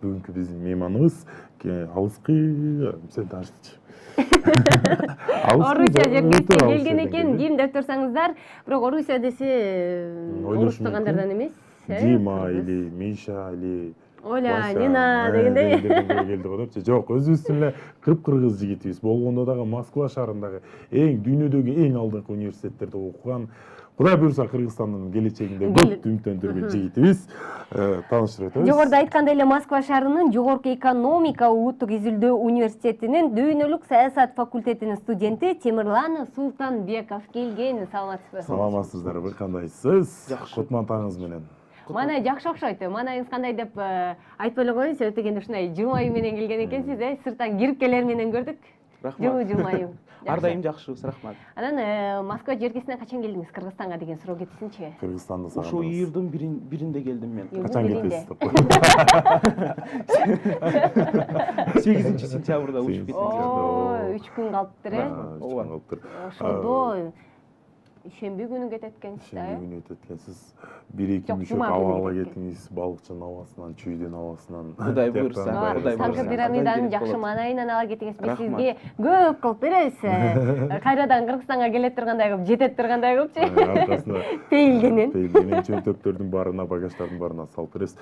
Бүгүнкү биздин мейманыбыз алыскы сен таанышчы. Орусия жергесте келген экен, ким деп турсаңыздар, бирок Орусия десе орус тургандардан эмес. Дима или Миша или Оля, Нина дегендей. келди го депчи. Жок, өзүбүздүн эле кыргыз жигитибиз. Болгондо дагы Москва шаарындагы дүйнөдөгү эң алдыңкы университеттерде окуган, Кудай буюрса Кыргызстандын келечегинде көп үмүттөндүргөн жигитибиз. Тааныштырып өтөбүз. Жогоруда айткандай эле Москва шаарынын Жогорку экономика улуттук изилдөө университетинин дүйнөлүк саясат факультетинин студенти Темирлан Султанбеков келген. Саламатсызбы? Саламатсыздарбы, кандайсыз? Кутман таңыңыз менен. Мана жакшы окшойт. Манайыңыз кандай деп айтпай эле коеюн, себеп дегенде ушундай жылмайуу менен келген экенсиз, Сырттан кирип келер менен көрдүк. Рахмат. Жылмайуу. Ар дайым жакшыбыз, рахмат. Анан Москва жергесине качан келдиңиз, Кыргызстанга деген суроо кетсинчи. Кыргызстанды Ушул сагындыңыз. июлдун биринде келдим мен. Качан кетесиз? 8 сентябрда учуп кеттим. Ой, 3 күн калыптыр, Ооба. Ошондо шемби күнү кетет экенсиз, Шемби күнү өтөт экенсиз. 1-2 мүшөк жума күнү ала кетет. кетиңиз, балыкчынын абасынан, чүйдөн абасынан. Кудай буйрса, Кудай Саңгы буйрса. пирамиданын жакшы маанайынан ала кетиңиз. Биз сизге көп кылып беребиз. Кайрадан Кыргызстанга келе тургандай кылып, жете тургандай кылыпчы. Аркасына Пейилденин. чөнтөктөрдүн баарына, багаждардын баарына салып беребиз.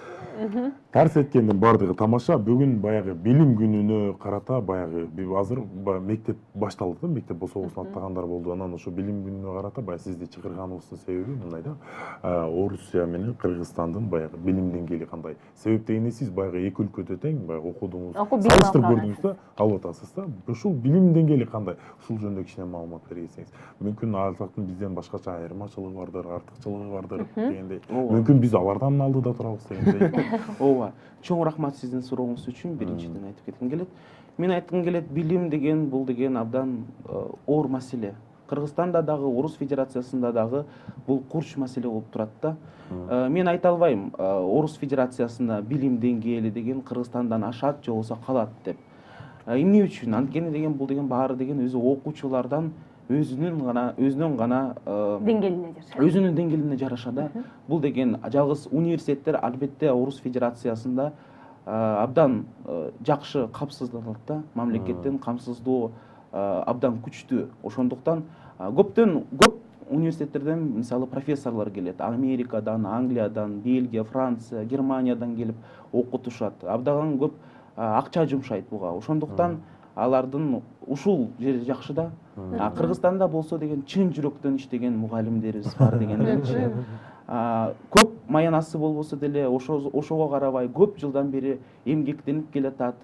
Тарс эткендин баардыгы тамаша. Бүгүн баягы билим күнүнө карата баягы азыр мектеп башталды да, мектеп босогусун аттагандар болду. Анан ошо билим күнүнө карата баягы сизди чакырганыбыздын себеби мындай да. Орусия менен Кыргызстандын баягы билим деңгээли кандай? Себеп дегенде сиз баягы эки өлкөдө тең баягы окудуңуз, салыштырып көрдүңүз да, алып атасыз да. Ушул билим деңгээли кандай? Ушул жөнүндө кичине маалымат берсеңиз. Мүмкүн алсактын бизден башкача айырмачылыгы бардыр, артыкчылыгы бардыр дегендей. Мүмкүн биз алардан алдыда турабыз дегендей. Ооба. Чоң рахмат сиздин сурооңуз үчүн. Биринчиден айтып кетким келет. Мен айткым келет, билим деген бул деген абдан оор маселе. Кыргызстанда дагы, Орус Федерациясында дагы бул курч маселе болуп турат да. Мен айта албайм, Орус Федерациясында билим деңгээли деген Кыргызстандан ашат же болбосо калат деп. Эмне үчүн? Анткени деген бул деген баары деген өзү окуучулардан өзүнүн гана деңгээлине жараша да. Бул деген жалгыз университеттер албетте Орус Федерациясында абдан жакшы камсыздалат да. Мамлекеттин камсыздоо абдан күчтүү. Ошондуктан көп университеттерден мисалы профессорлор келет. Америкадан, Англиядан, Бельгия, Франция, Германиядан келип окутушат. Абдан көп акча жумшайт буга. Ошондуктан алардын ушул жери жакшы да. Кыргызстанда болсо деген чын жүрөктөн иштеген мугалимдерибиз бар дегендерчи. Көп маянасы болбосо деле ошого карабай көп жылдан бери эмгектенип келатат.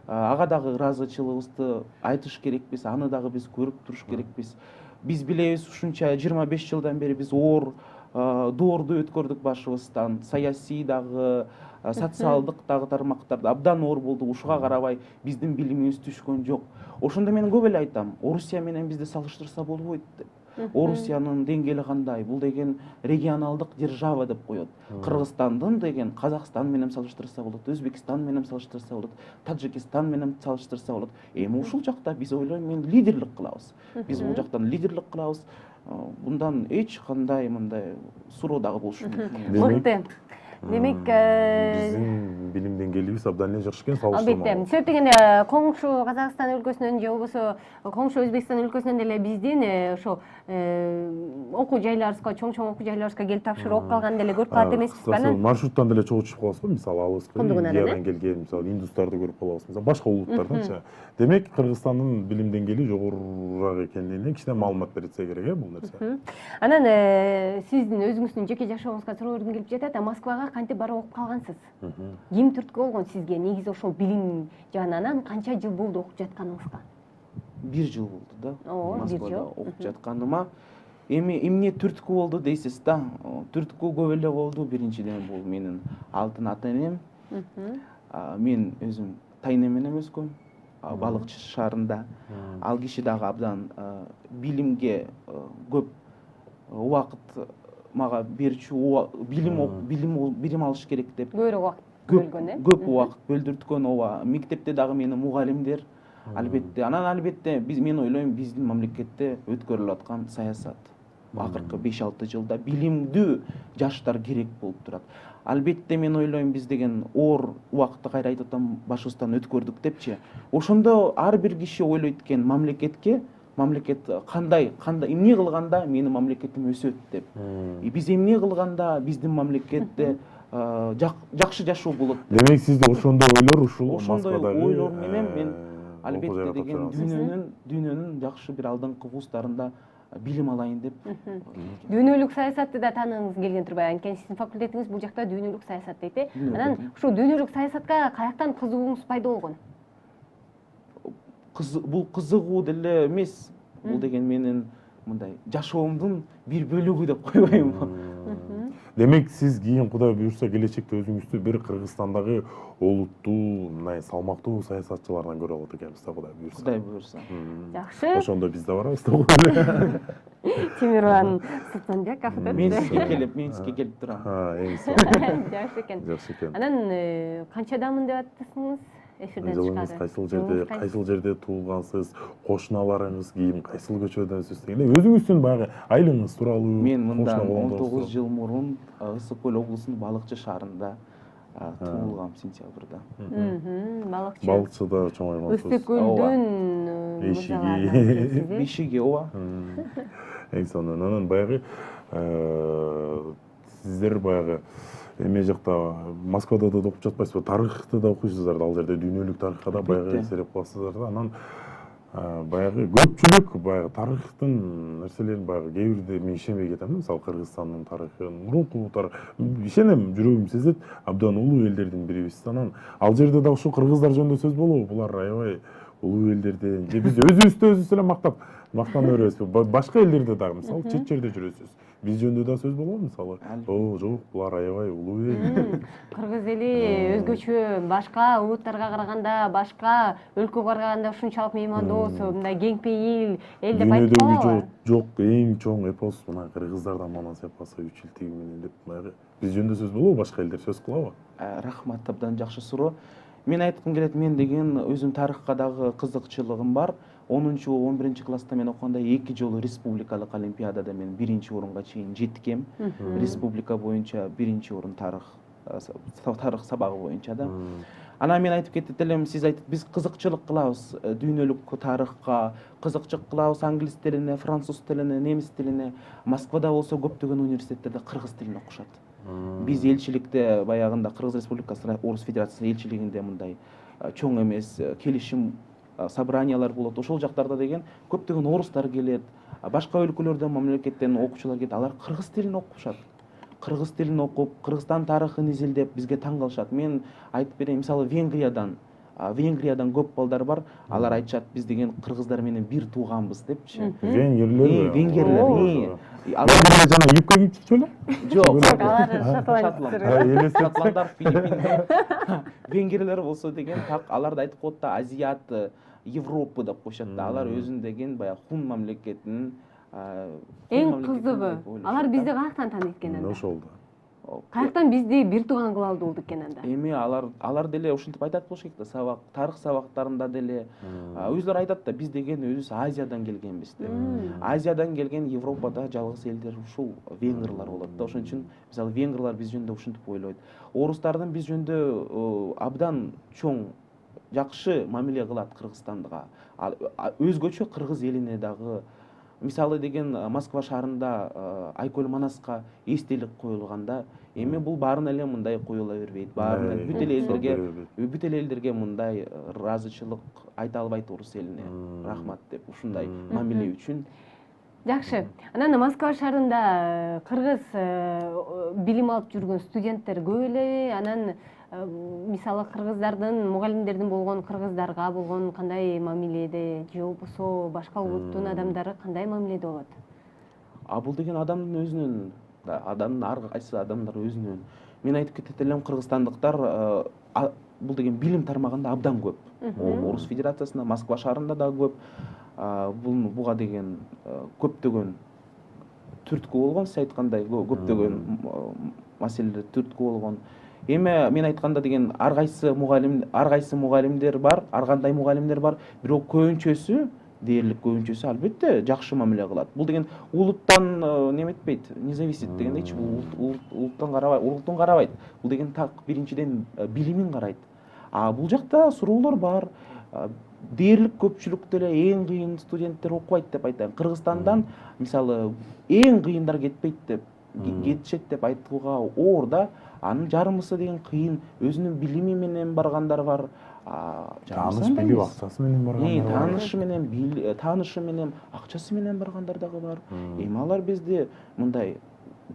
Ага дагы ыраазычылыгыбызды айтыш керекпиз, аны дагы биз көрүп туруш керекпиз. Биз билебиз, ушунча 25 жылдан бери биз оор доорду өткөрдүк башыбыздан. Саясий дагы, социалдык дагы тармактарда абдан оор болду. Ушуга карабай биздин билимибиз түшкөн жок. Ошондо мен көп эле айтам, Орусия менен бизди салыштырса болбойт деп. Орусиянын деңгээли кандай? Бул деген регионалдык держава деп коет. Кыргызстандын деген Казакстан менен салыштырса болот, Өзбекстан менен салыштырса болот, Таджикистан менен салыштырса болот. Эми ушул жакта биз ойлойм, мен лидерлик кылабыз. Биз бул жактан лидерлик кылабыз. Bundan эч кандай мындай суроо дагы болушу мүмкүн. Демек, биздин билим деңгээлибиз абдан эле жакшы экен, салыштырмалуу. Албетте. Себеп дегенде коңшу Казакстан өлкөсүнөн же болбосо коңшу Өзбекстан өлкөсүнөн деле биздин ошо окуу жайларыбызга, чоң окуу жайларыбызга келип тапшырып окуп калган деле көрүп калат эмеспизби? Маршруттан деле чогуу түшүп калабыз го, мисалы алыскы Индиядан келген, мисалы индустарды көрүп калабыз, мисалы башка улуттарданчы. Демек, Кыргызстандын билим деңгээли жогорураак экендигине кичине маалымат берсе керек бул нерсе. Анан сиздин өзүңүздүн жеке жашооңузга суроо бергим келип жатат. Москвага кантип барып окуп калгансыз? Ким түрткү болгон сизге? Негизи ошол билим жагынан канча жыл болду окуп жатканыңызга? 1 жыл болду да. Москвада окуп жатканыма. Эми эмне түрткү болду дейсиз да? Түрткү көп эле болду. Биринчиден бул менин алтын ата энем. Мен өзүм Тайын менен өскөм. Балыкчы шаарында. Ал киши дагы абдан билимге көп убакыт мага берчү, билим алыш керек деп. Көбүрөөк убакыт бөлгөн, Көп убакыт бөлдүрткөн, ооба. Мектепте дагы мени мугалимдер албетте. Анан албетте мен ойлойм, биздин мамлекетте өткөрүлүп аткан саясат акыркы 5-6 жылда билимдүү жаштар керек болуп турат. албетте мен ойлойм биз деген оор убакытты кайра айтып атам башыбыздан өткөрдүк депчи. Ошондо ар бир киши ойлойт экен мамлекет кандай эмне кылганда менин мамлекетим өсөт деп. Биз эмне кылганда биздин мамлекетте жакшы жашоо болот. Демек сизде ошондой ойлор ушул Ошондой Москвадагы ойлор менен мен албетте окуу жайга деген тапшырасыз. дүйнөнүн жакшы бир алдыңкы вуздарында билим алайын деп. Дүйнөлүк саясатты да тааныңыз келген турбайбы? Анткени сиздин факультетиңиз бул жакта дүйнөлүк саясат дейт э. Анан ушул дүйнөлүк саясатка каяктан кызыгууңуз пайда болгон? Бул кызыгуу деле эмес. Бул деген менин мындай жашоомдун бир бөлүгү деп койбойм. Демек сиз кийин Кудай буюрса келечекте өзүңүздү бир Кыргызстандагы олуттуу, мындай салмактуу саясатчылардан көрө алат экенбиз да, Кудай буюрса. Кудай буюрса. Жакшы. Ошондо биз да барабыз да. Тимирлан Султанбеков деп. Мен сизге келип турам. Эң сонун. Жакшы экен. Жакшы экен. Анан канчадамын деп аттасыңыз? Эфирден Жылыңыз чыгады. кайсыл жерде туулгансыз, кошуналарыңыз кийин кайсыл көчөдөнсүз дегенде өзүңүздүн баягы айылыңыз тууралуу. Мен мында 19 жыл мурун Ысык көл облусунун Балыкчы шаарында туулгам, сентябрда. Балыкчы. Балыкчыда чоңойгонсуз. Ысык көлдүн Бешиги. Бешиги, ооба. Эң сонун. Анан баягы сиздер баягы эме жакта Москвада да окуп жатпайсызбы? Тарыхты да окуйсуздар да, ал жерде дүйнөлүк тарыхка да баягы эсерип каласыздар да. Анан баягы көпчүлүк баягы тарыхтын нерселерин баягы кээ бирде мен ишенбей кетем. Мисалы Кыргызстандын тарыхы, мурунку тарых. Ишенем, жүрөгүм сезет, абдан улуу элдердин бирибиз. Анан ал жерде да ушул кыргыздар жөнүндө сөз болобу? Булар аябай улуу элдерден, же биз өзүбүздү эле мактана беребизби? Башка элдерде дагы, мисалы чет жерде жүрөсүз. Биз жөнүндө да сөз болобу мисалы? Жок, булар аябай улуу эл. Кыргыз эли өзгөчө, башка улуттарга караганда, башка өлкөгө караганда ушунчалык меймандоос, мындай кең пейил эл деп айтып калабы? Жок, эң чоң эпос мына кыргыздардан манас эпосу 3 жыл тиги менен деп баягы биз жөнүндө сөз болобу, башка элдер сөз кылабы? Рахмат, абдан жакшы суроо. Мен айткым келет, мен деген өзүм тарыхка дагы кызыкчылыгым бар. 10-11 класста мен окуганда 2 жолу республикалык олимпиадада мен 1 орунга чейин жеткем. Республика боюнча 1 орун тарых сабагы боюнча да. Анан мен айтып кетет элем, сиз айтып, биз кызыкчылык кылабыз дүйнөлүк тарыхка, кызыкчылык кылабыз англис тилине, француз тилине, немис тилине. Москвада болсо көптөгөн университеттерде кыргыз тилин окушат. Биз элчиликте баягында Кыргыз Республикасы Орус Федерациясы элчилигинде мындай чоң эмес келишим собраниялар болот. Ошол жактарда деген көптөгөн орустар келет, башка өлкөлөрдөн, мамлекеттен окуучулар келет. Алар кыргыз тилин окушат. Кыргыз тилин окуп, Кыргызстан тарыхын изилдеп бизге таң калышат. Мен айтып берейин, мисалы Венгриядан көп балдар бар. Алар айтышат, биз деген кыргыздар менен бир тууганбыз депчи. Венгерлер. Венгерлер. Алар жана юбка кийип чыкчу беле? Жок. Алар Шотланддар, Филиппиндер. Венгерлер болсо деген так аларды айтып коет да, Азиат, Европа деп коюшат да. Алар өзүн деген баягы хун мамлекетинин эң кызыгы, алар бизди каяктан тааныйт экен анда? Ошол да. Каяктан бизди бир тууган кыла алды болдук экен анда? Эми алар деле ушинтип айтат болуш керек да, тарых сабактарында деле өзүлөр айтат да, биз деген өзүбүз Азиядан келгенбиз деп. Азиядан келген Европада жалгыз элдер ушул венгрлар болот да. Ошон үчүн мисалы венгрлар биз жөнүндө ушинтип ойлойт. Орустардын биз жөнүндө абдан чоң жакшы мамиле кылат Кыргызстанга. Өзгөчө кыргыз элине дагы мисалы деген Москва шаарында Айкөл Манаска эстелик коюлганда, эми бул баарын эле мындай коюла бербейт. Баарын бүт элдерге мындай ыраазычылык айта албайт орус элине. Рахмат деп ушундай мамиле үчүн. Жакшы. Анан Москва шаарында кыргыз билим алып жүргөн студенттер көп эле. Анан мисалы кыргыздардын, мугалимдердин болгон кыргыздарга болгон кандай мамиледе, же болбосо башка улуттун адамдары кандай мамиледе болот? Бул деген адамдын өзүнүн, адамдын ар кайсы адамдар өзүнүн. Мен айтып кетет элем, кыргызстандыктар бул деген билим тармагында абдан көп. Орус Федерациясында, Москва шаарында дагы көп. Буга деген көптөгөн түрткү болгон, сиз айткандай көптөгөн маселелер түрткү болгон. Эми мен айтканда деген ар кайсы мугалимдер бар, ар кандай мугалимдер бар, бирок көбүнчөсү дээрлик көбүнчөсү албетте жакшы мамиле кылат. Бул деген улуттан неметпейт, не зависит дегендейчи, бул улуттун карабайт. Бул деген так биринчиден билимин карайт. А бул жакта суроолор бар. Дээрлик көпчүлүк деле эң кыйын студенттер окубайт деп айтайын. Кыргызстандан мисалы эң кыйындар кетпейт деп, кетишет деп айтууга оор да. Анын жарымысы деген кыйын, өзүнүн билими менен баргандар бар. Тааныш билип акчасы менен баргандар бар. Таанышы менен акчасы менен баргандар дагы бар. Эми алар бизди мындай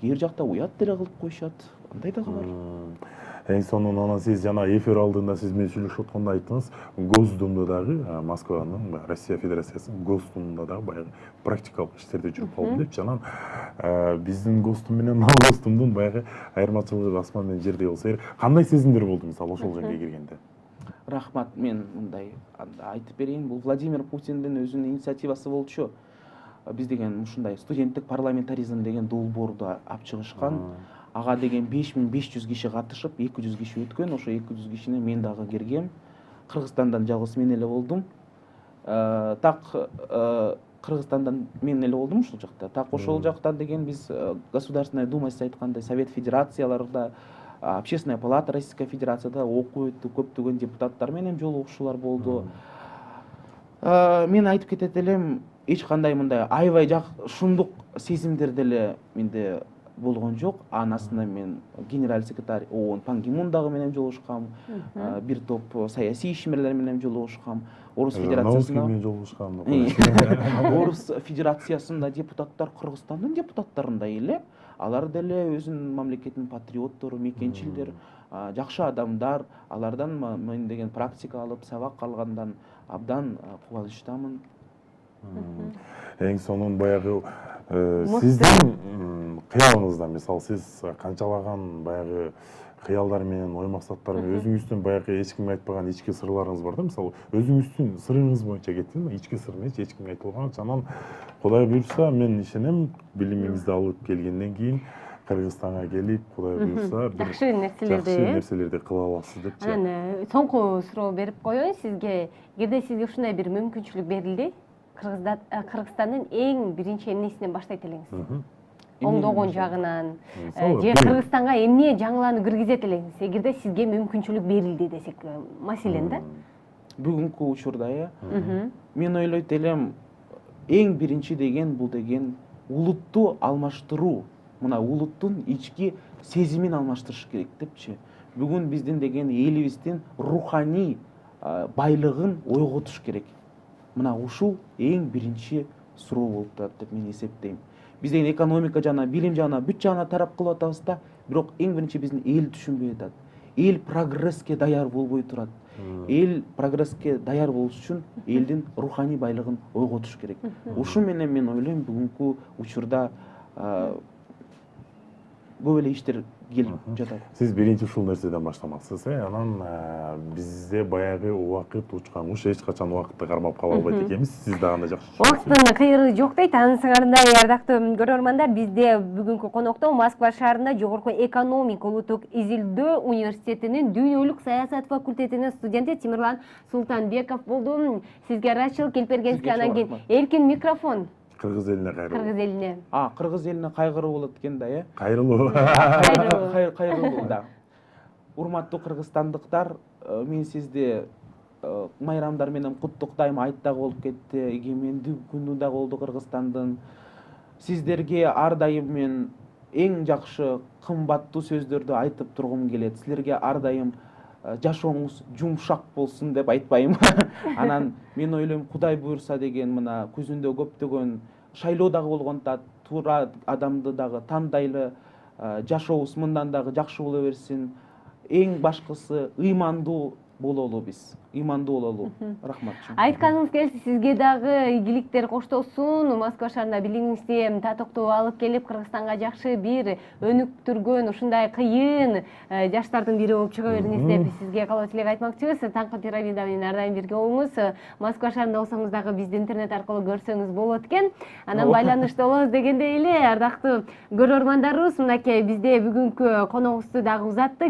кээ бир жакта уят деле кылып коюшат. Андай дагы бар. Эң сонун анан сиз жана эфир алдында сиз менен сүйлөшүп атканда айттыңыз, Госдумда дагы Москванын, Россия Федерациясынын Госдумда дагы баягы практикалык иштерде жүрүп калдым депчи. Анан биздин Госдум менен ал Госдумдун баягы айырмачылыгы асман менен жердей болсо керек. Кандай сезимдер болду мисалы ошол жерге киргенде? Рахмат, мен мындай айтып берейин. Бул Владимир Путиндин өзүнүн инициативасы болчу. Биз деген ушундай студенттик парламентаризм деген долбоорду алып чыгышкан. Ага деген 5500 киши катышып, 200 киши өткөн. Ошо 200 кишине мен дагы киргем. Кыргызстандан жалгыз мен эле болдум. Так Кыргызстандан мен эле болдум ушул жакта. Так ошол жакта деген биз Государственная Дума сиз айткандай Совет Федерацияларда, Общественная палата Российской Федерацияда окуп өттү, көптөгөн депутаттар менен жолугушуулар болду. Мен айтып кетет элем, эч кандай мындай аябай шундук сезимдер деле менде болгон жок. Анасында мен генераль секретарь ООН Пан Ги Мун дагы менен жолугушкам, бир топ саясий ишмерлер менен жолугушкам. Орус Федерациясында депутаттар Кыргызстандын депутаттарындай эле. Алар деле өзүнүн мамлекетинин патриоттору, мекенчилдер, жакшы адамдар. Алардан мен деген практика алып, сабак алгандан абдан кубанычтамын. Эң сонун баягы сиздин кыялыңызда, мисалы сиз канчалаган баягы кыялдар менен, ой максаттар менен өзүңүздүн баягы эч кимге айтпаган ички сырларыңыз бар да, мисалы өзүңүздүн сырыңыз боюнча кеттиңизби? Ички сырыңыз эч кимге айтылбаган. Анан Кудай буйрса, мен ишенем, билимиңизди алып келгенден кийин Кыргызстанга келип, Кудай буйрса, жакшы нерселерди кыла аласыз депчи. Анан соңку суроо берип коеюн сизге. Эгерде сизге ушундай бир мүмкүнчүлүк берилди, Кыргызстандын эң биринчи эмнесинен баштайт элеңиз? Оңдогон жагынан же Кыргызстанга эмне жаңыланы киргизет элеңиз? Эгерде сизге мүмкүнчүлүк берилди десек, маселен да? Бүгүнкү учурда мен ойлойт элем, эң биринчи деген бул деген улутту алмаштыруу. Мына улуттун ички сезимин алмаштырыш керек депчи. Бүгүн биздин деген элибиздин руханий байлыгын ойготуш керек. Мына ушул эң биринчи суроо болуп турат деп мен эсептейм. Биз деген экономика жана, билим жана, бүт жана тарап кылып атабыз да, бирок эң биринчи биздин эл түшүнбөй атат. Эл прогресске даяр болбой турат. Эл прогресске даяр болуш үчүн элдин руханий байлыгын ойготуш керек. Ушу менен мен ойлойм бүгүнкү учурда көп эле иштер келип жатат. Сиз биринчи ушул нерседен баштамаксыз, анан бизде баягы убакыт учкан куш эч качан убакытты кармап кала албайт экенбиз. Сиз да андай жакшы. Убакыттын кыйыры жок дейт. Анысыңардай ардактуу көрөрмандар, бизде бүгүнкү конокто Москва шаарында Жогорку экономика улуттук изилдөө университетинин дүйнөлүк саясат факультетинин студенти Тимирлан Султанбеков болду. Сизге ыраачылык келип бергенсизге, анан кийин эркин микрофон. Кыргыз элине кайрылуу. Кыргыз элине. Кыргыз элине кайгыруу болот экен да, Кайрылуу. Кайрылуу да. Урматтуу кыргызстандыктар, мен сизди майрамдар менен куттуктайм. Айт дагы болуп кетти, эгемендик күнү дагы болду Кыргызстандын. Сиздерге ар дайым мен эң жакшы, кымбаттуу сөздөрдү айтып тургум келет. Силерге ар дайым жашооңуз жумшак болсун деп айтпайм. Анан мен ойлойм, Кудай буйрса деген мына көзүндө көптөгөн шайлоо дагы болгондо туура адамды дагы тандайлы, жашообуз мындан дагы жакшы боло берсин. Эң башкысы ыймандуу бололу биз. Ыймандуу бололу. Рахмат. Айтканыңыз келсе, сизге дагы ийгиликтер коштолсун. Москва шаарында билимиңизди татыктуу алып келип, Кыргызстанга жакшы бир өнүктүргөн ушундай кыйын жаштардын бири болуп чыга бериңиз деп сизге калоо тилек айтмакчыбыз. Таңкы пирамида менен ар дайым бирге болуңуз. Москва шаарында болсоңуз дагы бизди интернет аркылуу көрсөңүз болот экен. Анан байланышта болобуз дегендей эле, ардактуу көрөрмандарыбыз, мынакей бизде бүгүнкү коногубузду дагы узаттык.